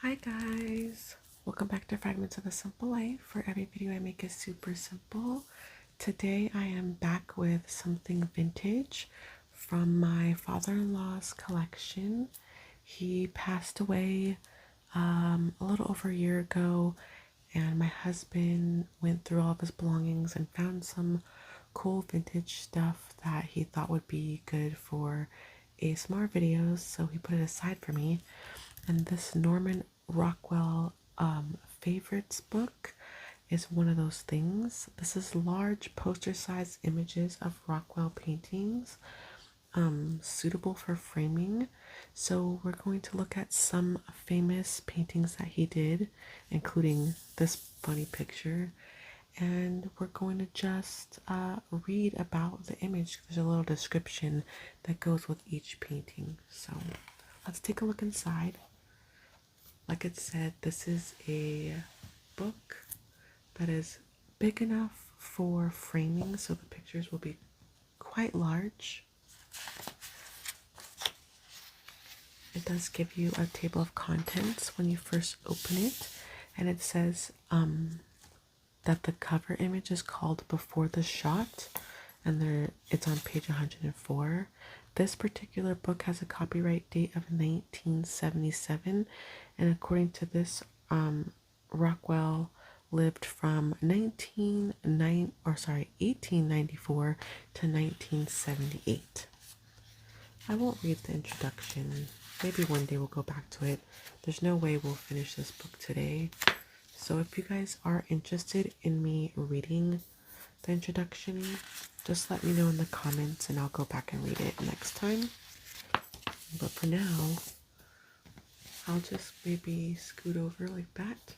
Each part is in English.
Hi guys, welcome back to Fragments of a Simple Life, where every video I make is super simple. Today I am back with something vintage from my father-in-law's collection. He passed away a little over a year ago, and my husband went through all of his belongings and found some cool vintage stuff that he thought would be good for ASMR videos, so he put it aside for me. And this Norman Rockwell favorites book is one of those things. This is large poster-sized images of Rockwell paintings, suitable for framing. So we're going to look at some famous paintings that he did, including this funny picture. And we're going to just read about the image. There's a little description that goes with each painting. So let's take a look inside. Like it said, this is a book that is big enough for framing, so the pictures will be quite large. It does give you a table of contents when you first open it, and it says that the cover image is called Before the Shot, and it's on page 104. This particular book has a copyright date of 1977, and according to this, Rockwell lived from 1894 to 1978. I won't read the introduction. Maybe one day we'll go back to it. There's no way we'll finish this book today. So if you guys are interested in me reading the introduction, just let me know in the comments and I'll go back and read it next time. But for now, I'll just maybe scoot over like that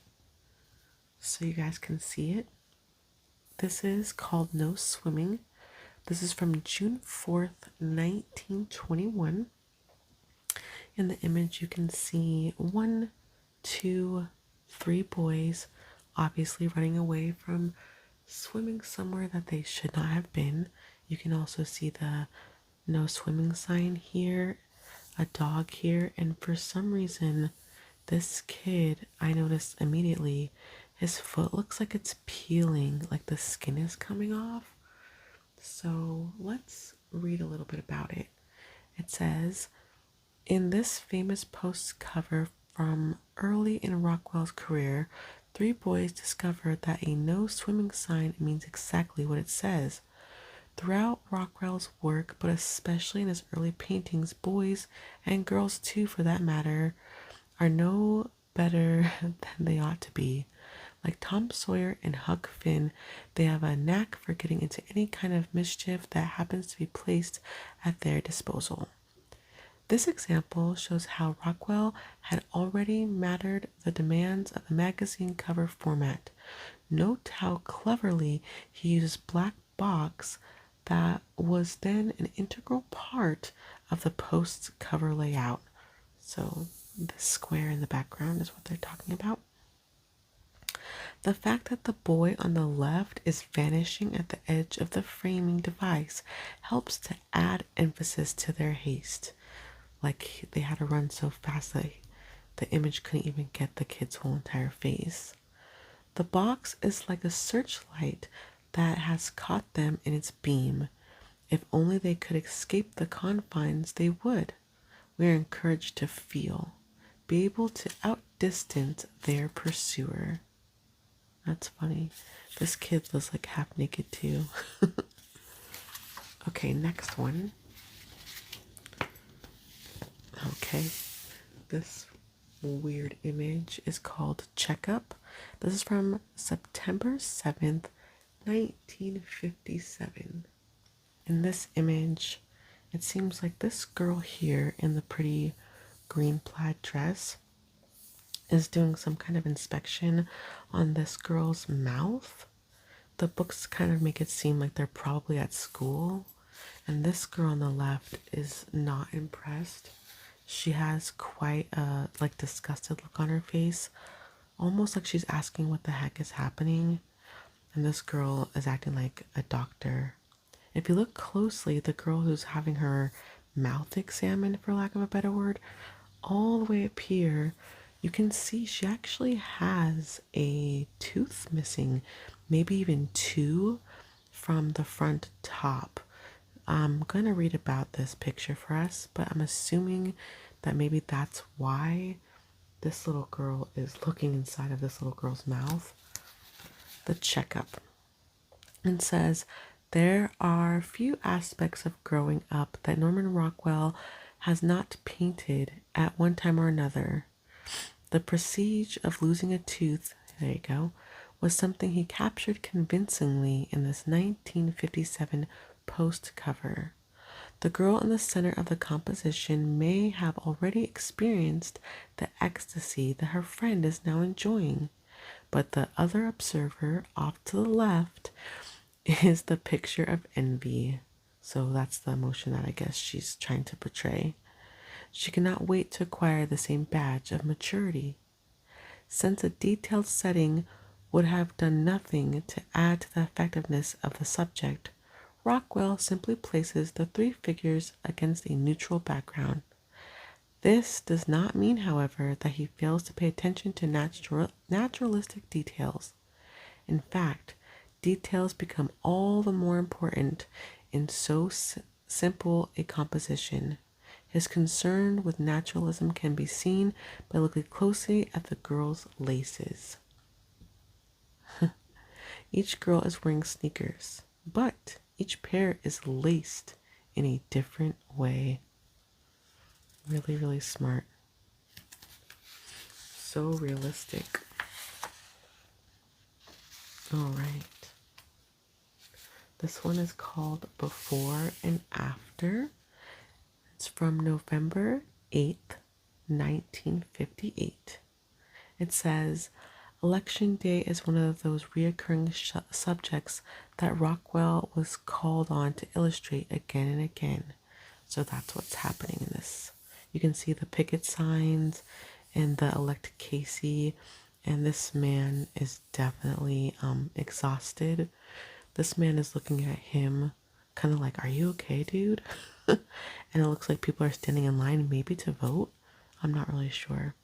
so you guys can see it. This is called No Swimming. This is from June 4th, 1921. In the image, you can see 1, 2, 3 boys obviously running away from swimming somewhere that they should not have been. You can also see the no swimming sign here, a dog here, and for some reason this kid, I noticed immediately, his foot looks like it's peeling, like the skin is coming off. So let's read a little bit about it. It says, in this famous post cover from early in Rockwell's career, 3 boys discovered that a no swimming sign means exactly what it says. Throughout Rockwell's work, but especially in his early paintings, boys, and girls too for that matter, are no better than they ought to be. Like Tom Sawyer and Huck Finn, they have a knack for getting into any kind of mischief that happens to be placed at their disposal. This example shows how Rockwell had already mastered the demands of the magazine cover format. Note how cleverly he uses black box that was then an integral part of the post's cover layout. So the square in the background is what they're talking about. The fact that the boy on the left is vanishing at the edge of the framing device helps to add emphasis to their haste. Like they had to run so fast that the image couldn't even get the kid's whole entire face. The box is like a searchlight that has caught them in its beam. If only they could escape the confines, they would. We are encouraged to feel, be able to outdistance their pursuer. That's funny. This kid was like half naked too. Okay, next one. Okay, this weird image is called Checkup. This is from September 7th, 1957. In this image, it seems like this girl here in the pretty green plaid dress is doing some kind of inspection on this girl's mouth. The books kind of make it seem like they're probably at school, and this girl on the left is not impressed. She has quite a disgusted look on her face, almost like she's asking what the heck is happening. And this girl is acting like a doctor. If you look closely, the girl who's having her mouth examined, for lack of a better word, all the way up here, You can see she actually has a tooth missing, maybe even two from the front top. I'm going to read about this picture for us, but I'm assuming that maybe that's why this little girl is looking inside of this little girl's mouth. The checkup. And says, there are few aspects of growing up that Norman Rockwell has not painted at one time or another. The prestige of losing a tooth, there you go, was something he captured convincingly in this 1957 post cover. The girl in the center of the composition may have already experienced the ecstasy that her friend is now enjoying, but the other observer off to the left is the picture of envy. So that's the emotion that I guess she's trying to portray. She cannot wait to acquire the same badge of maturity. Since a detailed setting would have done nothing to add to the effectiveness of the subject, Rockwell simply places the three figures against a neutral background. This does not mean, however, that he fails to pay attention to naturalistic details. In fact, details become all the more important in so simple a composition. His concern with naturalism can be seen by looking closely at the girl's laces. Each girl is wearing sneakers, but each pair is laced in a different way. Really, really smart. So realistic. All right. This one is called Before and After. It's from November 8th, 1958. It says, Election Day is one of those reoccurring subjects that Rockwell was called on to illustrate again and again. So that's what's happening in this. You can see the picket signs and the elect Casey, and this man is definitely exhausted. This man is looking at him kind of like, are you okay, dude? And it looks like people are standing in line maybe to vote. I'm not really sure.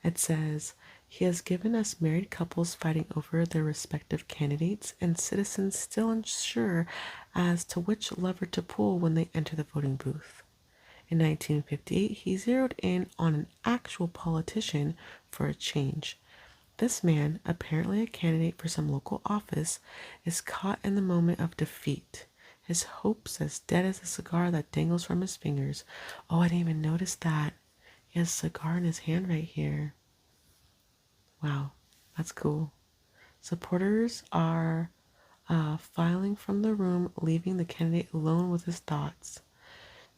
It says, he has given us married couples fighting over their respective candidates and citizens still unsure as to which lever to pull when they enter the voting booth. In 1958, he zeroed in on an actual politician for a change. This man, apparently a candidate for some local office, is caught in the moment of defeat. His hopes as dead as a cigar that dangles from his fingers. Oh, I didn't even notice that. He has a cigar in his hand right here. Wow, that's cool. Supporters are filing from the room, leaving the candidate alone with his thoughts.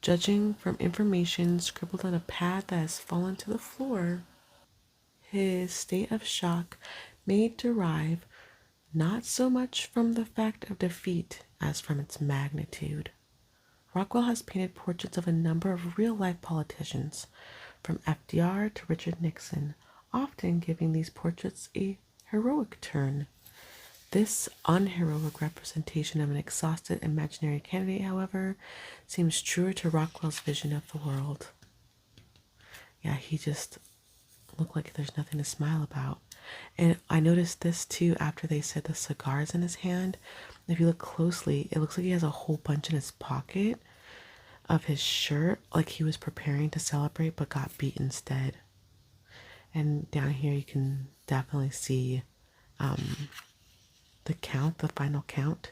Judging from information scribbled on a pad that has fallen to the floor, his state of shock may derive not so much from the fact of defeat as from its magnitude. Rockwell has painted portraits of a number of real-life politicians, from FDR to Richard Nixon, often giving these portraits a heroic turn. This unheroic representation of an exhausted imaginary candidate, however, seems truer to Rockwell's vision of the world. Yeah, he just looked like there's nothing to smile about. And I noticed this too after they said the cigar's in his hand. If you look closely, it looks like he has a whole bunch in his pocket of his shirt, like he was preparing to celebrate but got beat instead. And down here you can definitely see the count, the final count.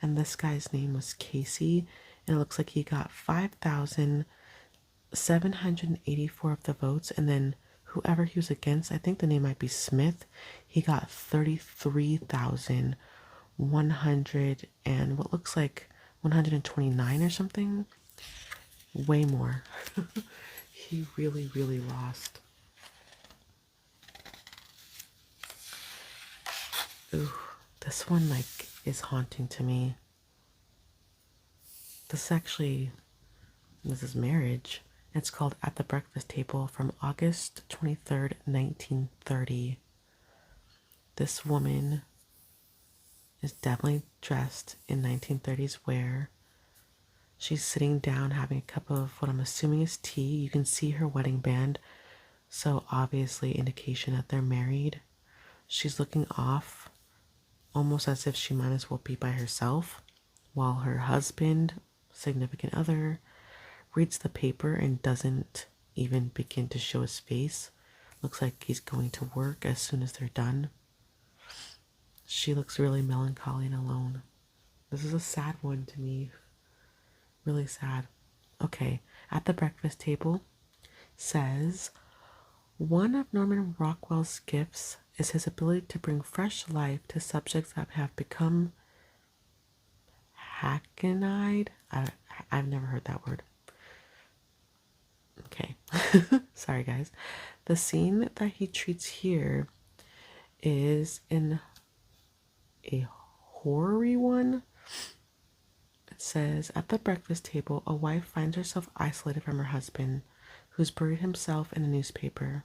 And this guy's name was Casey, and it looks like he got 5,784 of the votes, and then whoever he was against, I think the name might be Smith, he got 33,100 and what looks like 129 or something. Way more. He really, really lost. Ooh, this one is haunting to me. This is marriage. It's called At the Breakfast Table from August 23rd, 1930. This woman is definitely dressed in 1930s wear. She's sitting down having a cup of what I'm assuming is tea. You can see her wedding band So obviously indication that they're married. She's looking off, almost as if she might as well be by herself, while her husband, significant other, reads the paper and doesn't even begin to show his face. Looks like he's going to work as soon as they're done. She looks really melancholy and alone. This is a sad one to me. Really sad. Okay, at the breakfast table says, one of Norman Rockwell's gifts is his ability to bring fresh life to subjects that have become hackneyed. I've never heard that word. Okay. Sorry, guys. The scene that he treats here is in a horror-y one. It says, at the breakfast table, a wife finds herself isolated from her husband, who's buried himself in a newspaper.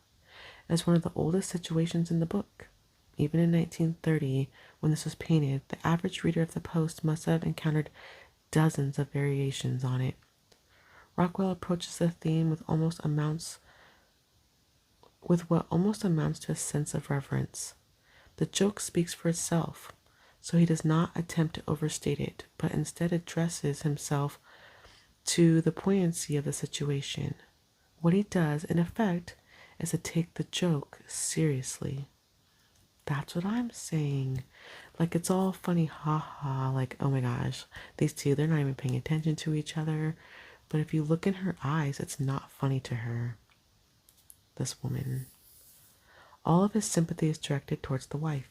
It's one of the oldest situations in the book. Even in 1930, when this was painted, the average reader of the Post must have encountered dozens of variations on it. Rockwell approaches the theme with what almost amounts to a sense of reverence. The joke speaks for itself, so he does not attempt to overstate it, but instead addresses himself to the poignancy of the situation. What he does, in effect, is to take the joke seriously. That's what I'm saying. Like, it's all funny, haha, like, oh my gosh, these two, they're not even paying attention to each other. But if you look in her eyes, it's not funny to her. This woman. All of his sympathy is directed towards the wife.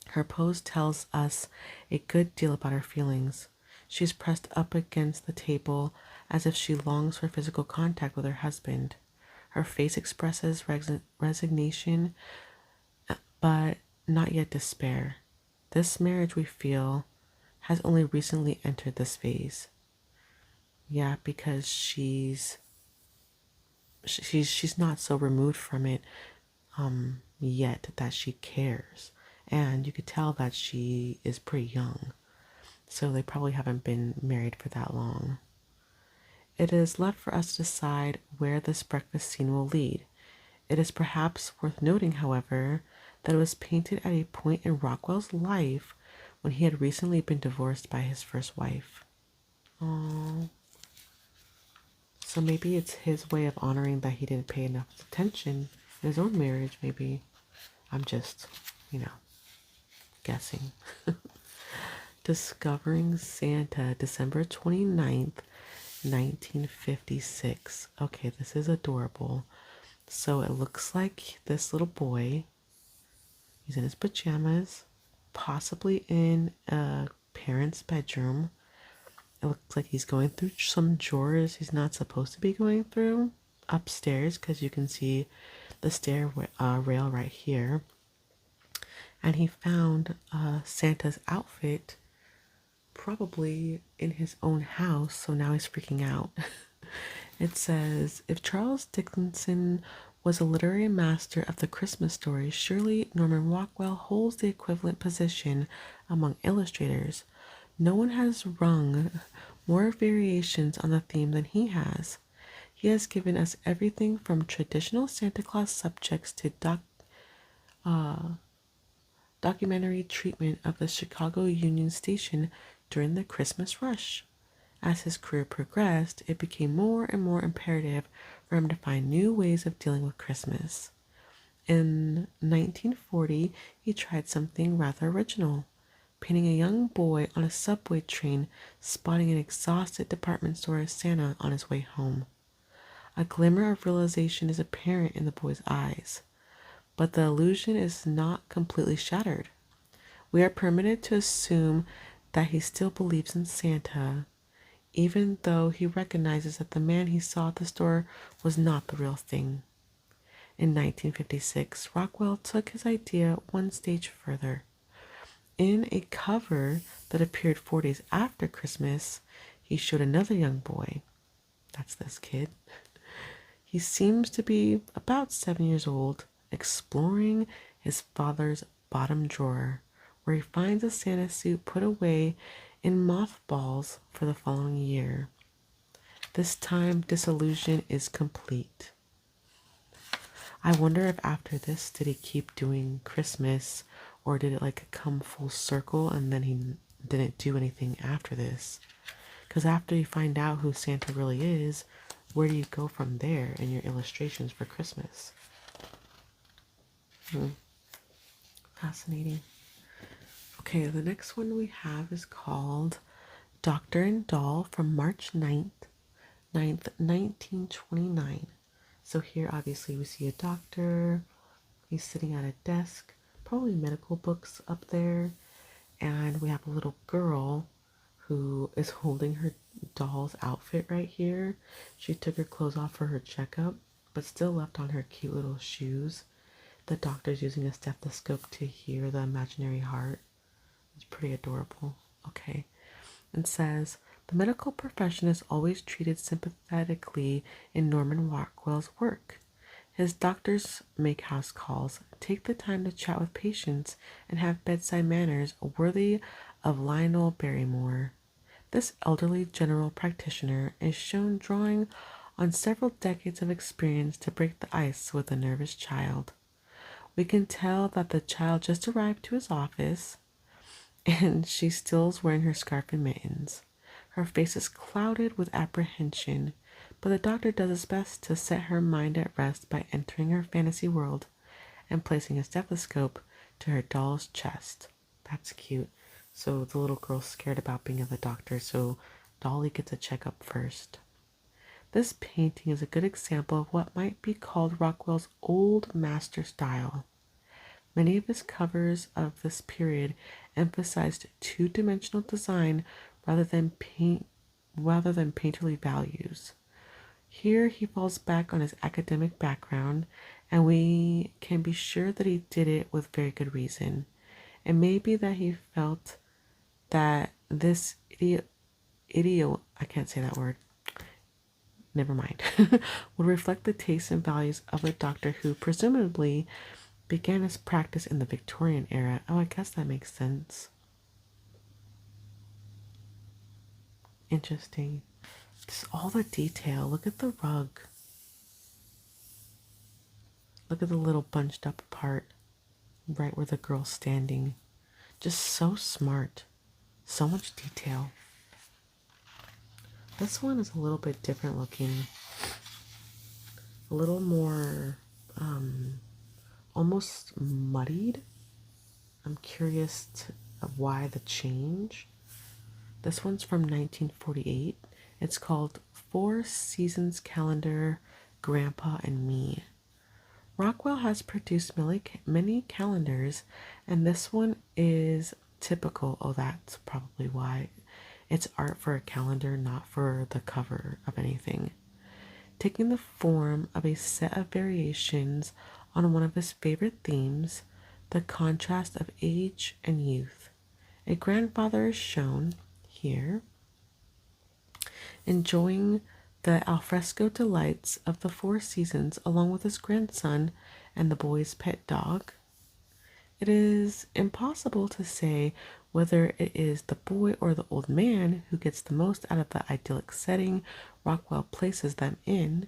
Her pose tells us a good deal about her feelings. She's pressed up against the table as if she longs for physical contact with her husband. Her face expresses resignation, but not yet despair. This marriage, we feel, has only recently entered this phase. Yeah, because she's not so removed from it yet that she cares. And you could tell that she is pretty young. So they probably haven't been married for that long. It is left for us to decide where this breakfast scene will lead. It is perhaps worth noting, however, that it was painted at a point in Rockwell's life when he had recently been divorced by his first wife. Aww. So maybe it's his way of honoring that he didn't pay enough attention in his own marriage, maybe. I'm just, guessing. Discovering Santa, December 29th, 1956. Okay, this is adorable. So it looks like this little boy, he's in his pajamas, possibly in a parent's bedroom. It looks like he's going through some drawers he's not supposed to be going through upstairs, because you can see the stair rail right here. And he found Santa's outfit probably in his own house, so now he's freaking out. It says, if Charles Dickens was a literary master of the Christmas story, surely Norman Rockwell holds the equivalent position among illustrators. No one has rung more variations on the theme than he has. He has given us everything from traditional Santa Claus subjects to documentary treatment of the Chicago Union Station during the Christmas rush. As his career progressed, it became more and more imperative for him to find new ways of dealing with Christmas. In 1940, he tried something rather original, painting a young boy on a subway train spotting an exhausted department store Santa on his way home. A glimmer of realization is apparent in the boy's eyes, but the illusion is not completely shattered. We are permitted to assume that he still believes in Santa, even though he recognizes that the man he saw at the store was not the real thing. In 1956, Rockwell took his idea one stage further. In a cover that appeared 4 days after Christmas, he showed another young boy. That's this kid. He seems to be about 7 years old, exploring his father's bottom drawer, where he finds a Santa suit put away in mothballs for the following year. This time, disillusion is complete. I wonder if after this, did he keep doing Christmas, or did it like come full circle and then he didn't do anything after this? Because after you find out who Santa really is, where do you go from there in your illustrations for Christmas? Fascinating. Okay, the next one we have is called Doctor and Doll from March 9th, 1929. So here obviously we see a doctor. He's sitting at a desk, probably medical books up there. And we have a little girl who is holding her doll's outfit right here. She took her clothes off for her checkup, but still left on her cute little shoes. The doctor's using a stethoscope to hear the imaginary heart. It's pretty adorable. Okay. And says, the medical profession is always treated sympathetically in Norman Rockwell's work. His doctors make house calls, take the time to chat with patients, and have bedside manners worthy of Lionel Barrymore. This elderly general practitioner is shown drawing on several decades of experience to break the ice with a nervous child. We can tell that the child just arrived to his office, and she still is wearing her scarf and mittens. Her face is clouded with apprehension, but the doctor does his best to set her mind at rest by entering her fantasy world and placing a stethoscope to her doll's chest. That's cute. So the little girl's scared about being at the doctor, so Dolly gets a checkup first. This painting is a good example of what might be called Rockwell's old master style. Many of his covers of this period emphasized two-dimensional design rather than painterly values. Here he falls back on his academic background, and we can be sure that he did it with very good reason. It may be that he felt that this I can't say that word. Never mind. would reflect the tastes and values of a doctor who presumably began his practice in the Victorian era. Oh, I guess that makes sense. Interesting. Just all the detail. Look at the rug. Look at the little bunched up part right where the girl's standing. Just so smart. So much detail. This one is a little bit different looking. A little more almost muddied. I'm curious of why the change. This one's from 1948. It's called Four Seasons Calendar, Grandpa and Me. Rockwell has produced many calendars, and this one is typical. Oh, that's probably why. It's art for a calendar, not for the cover of anything. Taking the form of a set of variations on one of his favorite themes, the contrast of age and youth. A grandfather is shown here, enjoying the alfresco delights of the Four Seasons along with his grandson and the boy's pet dog. It is impossible to say whether it is the boy or the old man who gets the most out of the idyllic setting Rockwell places them in.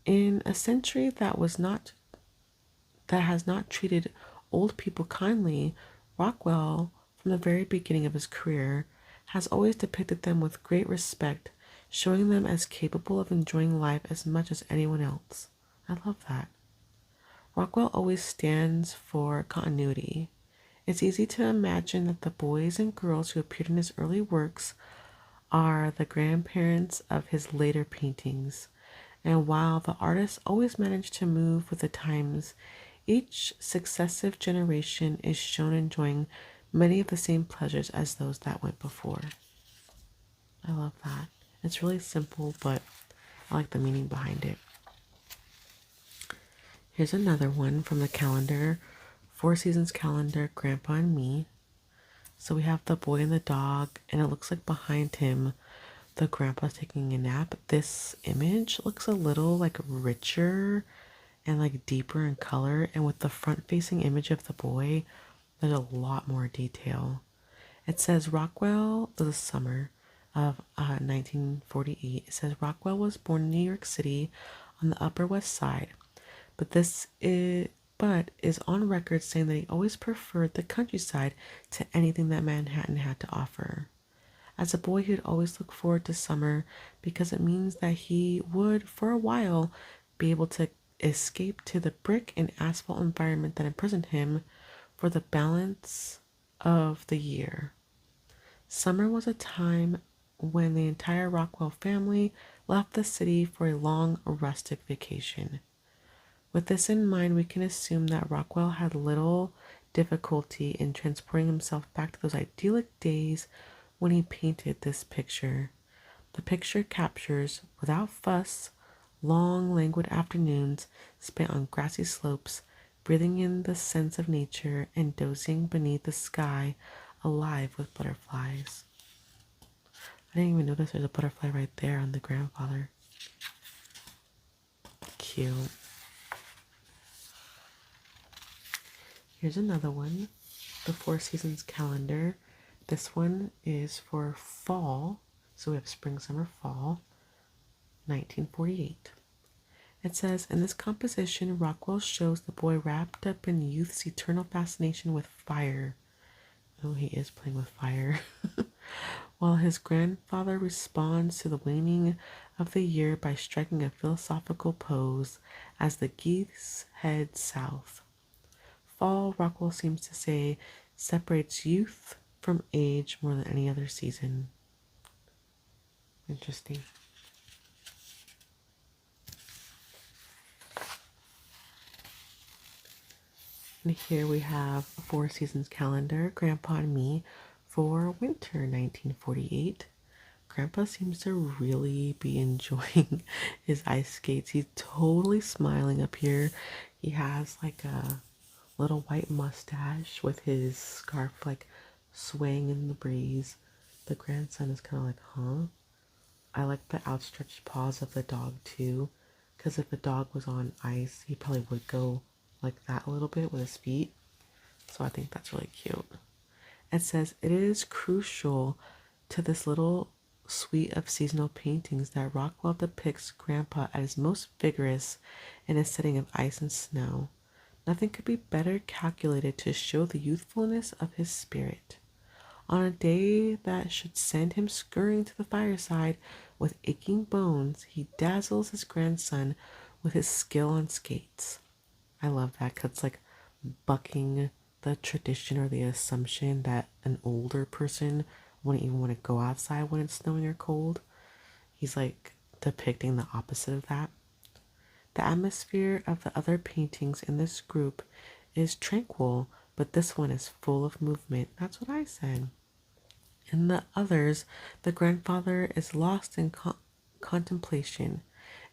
In a century that has not treated old people kindly, Rockwell, from the very beginning of his career, has always depicted them with great respect, showing them as capable of enjoying life as much as anyone else. I love that. Rockwell always stands for continuity. It's easy to imagine that the boys and girls who appeared in his early works are the grandparents of his later paintings, and while the artist always managed to move with the times, each successive generation is shown enjoying many of the same pleasures as those that went before. I love that. It's really simple, but I like the meaning behind it. Here's another one from the calendar, Four Seasons Calendar, Grandpa and Me. So we have the boy and the dog, and it looks like behind him, the grandpa's taking a nap. This image looks a little like richer and like deeper in color, and with the front-facing image of the boy, there's a lot more detail. It says Rockwell, the summer of 1948. It says Rockwell was born in New York City on the Upper West Side, but this is but is on record saying that he always preferred the countryside to anything that Manhattan had to offer. As a boy, he would always look forward to summer because it means that he would, for a while, be able to escape to the brick and asphalt environment that imprisoned him for the balance of the year. Summer was a time when the entire Rockwell family left the city for a long rustic vacation. With this in mind, we can assume that Rockwell had little difficulty in transporting himself back to those idyllic days when he painted this picture. The picture captures, without fuss, long, languid afternoons spent on grassy slopes, breathing in the sense of nature and dozing beneath the sky alive with butterflies. I didn't even notice there's a butterfly right there on the grandfather. Cute. Here's another one, the Four Seasons calendar. This one is for fall, so we have spring, summer, fall, 1948. It says, in this composition, Rockwell shows the boy wrapped up in youth's eternal fascination with fire. Oh, he is playing with fire. While his grandfather responds to the waning of the year by striking a philosophical pose as the geese head south. Fall, Rockwell seems to say, separates youth from age more than any other season. Interesting. And here we have a Four Seasons calendar, Grandpa and Me, for winter 1948. Grandpa seems to really be enjoying his ice skates. He's totally smiling up here. He has like a little white mustache with his scarf like swaying in the breeze. The grandson is kind of like, huh? I like the outstretched paws of the dog too, because if a dog was on ice, he probably would go like that a little bit with his feet. So I think that's really cute. It says, it is crucial to this little suite of seasonal paintings that Rockwell depicts Grandpa at his most vigorous in a setting of ice and snow. Nothing could be better calculated to show the youthfulness of his spirit. On a day that should send him scurrying to the fireside with aching bones, he dazzles his grandson with his skill on skates. I love that because it's like bucking the tradition or the assumption that an older person wouldn't even want to go outside when it's snowing or cold. He's like depicting the opposite of that. The atmosphere of the other paintings in this group is tranquil, but this one is full of movement. That's what I said. In the others, the grandfather is lost in contemplation.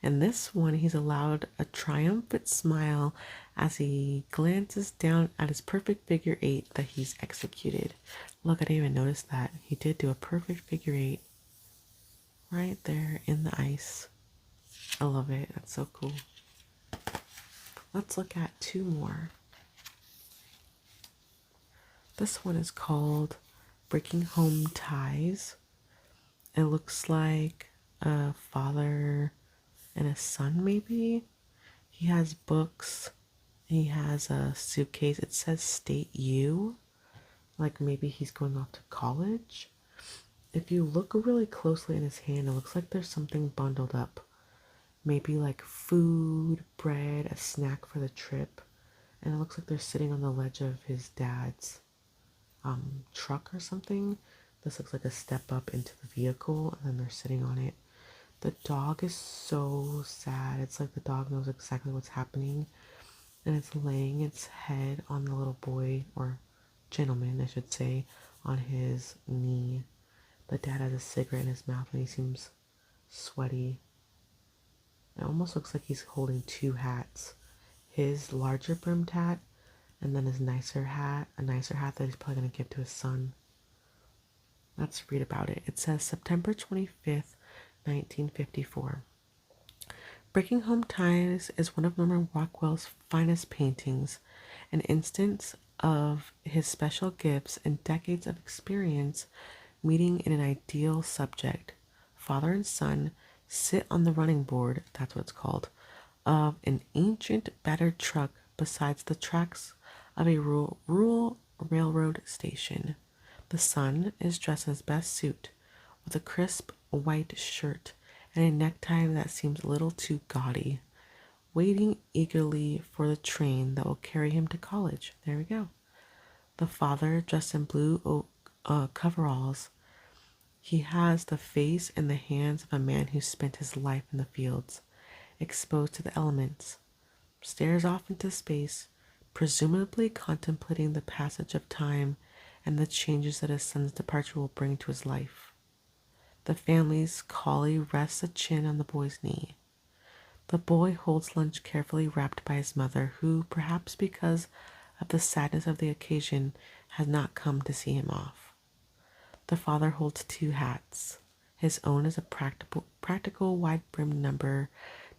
In this one, he's allowed a triumphant smile as he glances down at his perfect figure eight that he's executed. Look, I didn't even notice that. He did do a perfect figure eight right there in the ice. I love it. That's so cool. Let's look at two more. This one is called Breaking Home Ties. It looks like a father and a son, maybe. He has books. He has a suitcase. It says State U. Like maybe he's going off to college. If you look really closely in his hand, it looks like there's something bundled up. Maybe like food, bread, a snack for the trip. And it looks like they're sitting on the ledge of his dad's truck or something. This looks like a step up into the vehicle, and then they're sitting on it. The dog is so sad. It's like the dog knows exactly what's happening, and it's laying its head on the little boy, or gentleman, I should say, on his knee. The dad has a cigarette in his mouth, and he seems sweaty. It almost looks like he's holding two hats. His larger brimmed hat, and then his nicer hat, a nicer hat that he's probably going to give to his son. Let's read about it. It says September 25th, 1954. Breaking Home Ties is one of Norman Rockwell's finest paintings, an instance of his special gifts and decades of experience meeting in an ideal subject. Father and son sit on the running board, that's what it's called, of an ancient battered truck beside the tracks of a rural railroad station. The son is dressed in his best suit, with a crisp white shirt and a necktie that seems a little too gaudy, waiting eagerly for the train that will carry him to college. There we go. The father, dressed in blue coveralls, he has the face and the hands of a man who spent his life in the fields, exposed to the elements, stares off into space, presumably contemplating the passage of time and the changes that his son's departure will bring to his life. The family's collie rests a chin on the boy's knee. The boy holds lunch carefully wrapped by his mother, who, perhaps because of the sadness of the occasion, has not come to see him off. The father holds two hats. His own is a practical wide-brimmed number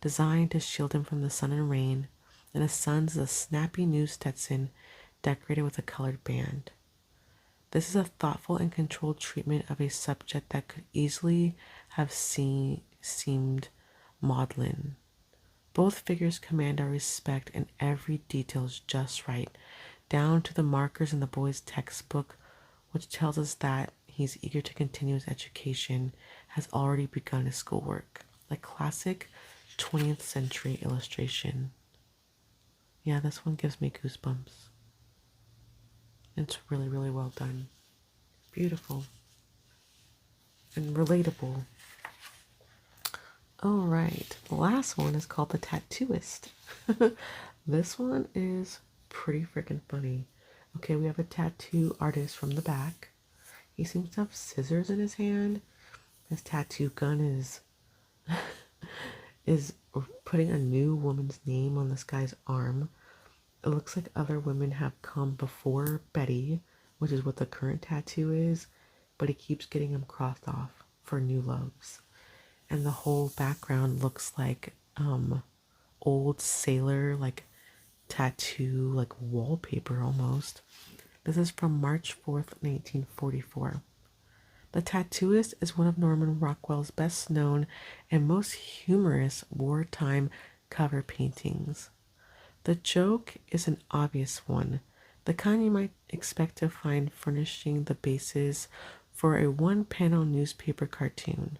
designed to shield him from the sun and rain, and his son's is a snappy new Stetson decorated with a colored band. This is a thoughtful and controlled treatment of a subject that could easily have seemed maudlin. Both figures command our respect, and every detail is just right, down to the markers in the boy's textbook, which tells us that he's eager to continue his education, has already begun his schoolwork. Like classic 20th century illustration. Yeah, this one gives me goosebumps. It's really, really well done. Beautiful. And relatable. Alright, the last one is called The Tattooist. This one is pretty freaking funny. Okay, we have a tattoo artist from the back. He seems to have scissors in his hand. His tattoo gun is putting a new woman's name on this guy's arm. It looks like other women have come before Betty, which is what the current tattoo is, but he keeps getting them crossed off for new loves. And the whole background looks like old sailor like tattoo, like wallpaper almost. This is from March 4th, 1944. The Tattooist is one of Norman Rockwell's best known and most humorous wartime cover paintings. The joke is an obvious one, the kind you might expect to find furnishing the basis for a one-panel newspaper cartoon.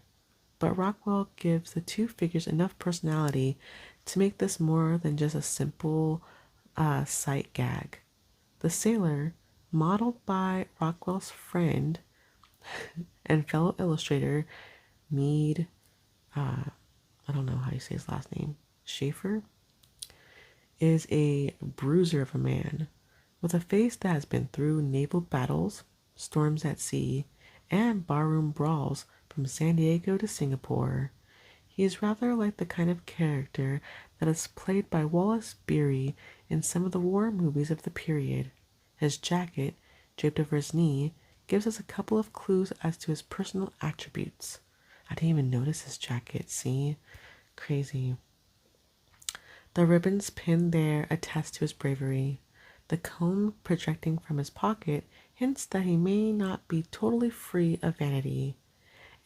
But Rockwell gives the two figures enough personality to make this more than just a simple sight gag. The sailor, modeled by Rockwell's friend and fellow illustrator Mead, I don't know how you say his last name, Schaefer, is a bruiser of a man with a face that has been through naval battles, storms at sea, and barroom brawls from San Diego to Singapore. He is rather like the kind of character that is played by Wallace Beery in some of the war movies of the period. His jacket, draped over his knee, gives us a couple of clues as to his personal attributes. I didn't even notice his jacket, see? Crazy. The ribbons pinned there attest to his bravery. The comb projecting from his pocket hints that he may not be totally free of vanity.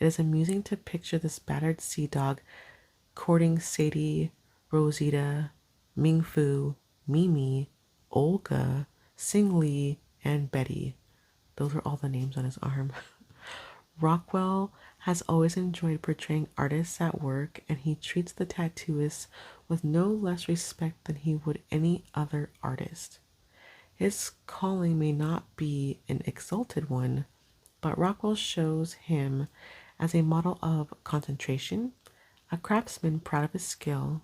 It is amusing to picture this battered sea dog courting Sadie, Rosita, Ming Fu, Mimi, Olga, Sing Lee, and Betty. Those are all the names on his arm. Rockwell has always enjoyed portraying artists at work, and he treats the tattooist with no less respect than he would any other artist. His calling may not be an exalted one, but Rockwell shows him as a model of concentration, a craftsman proud of his skill,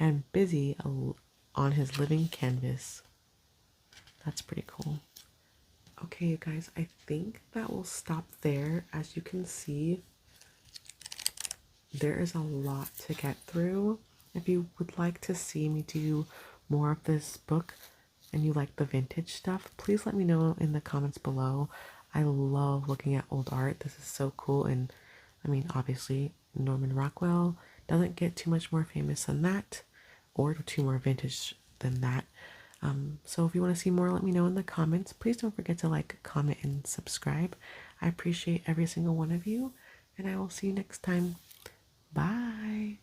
and busy on his living canvas. That's pretty cool. Okay, you guys, I think that will stop there. As you can see, there is a lot to get through. If you would like to see me do more of this book and you like the vintage stuff, please let me know in the comments below. I love looking at old art. This is so cool. And I mean, obviously, Norman Rockwell doesn't get too much more famous than that, or too more vintage than that. So if you want to see more, let me know in the comments. Please don't forget to like, comment, and subscribe. I appreciate every single one of you, and I will see you next time. Bye.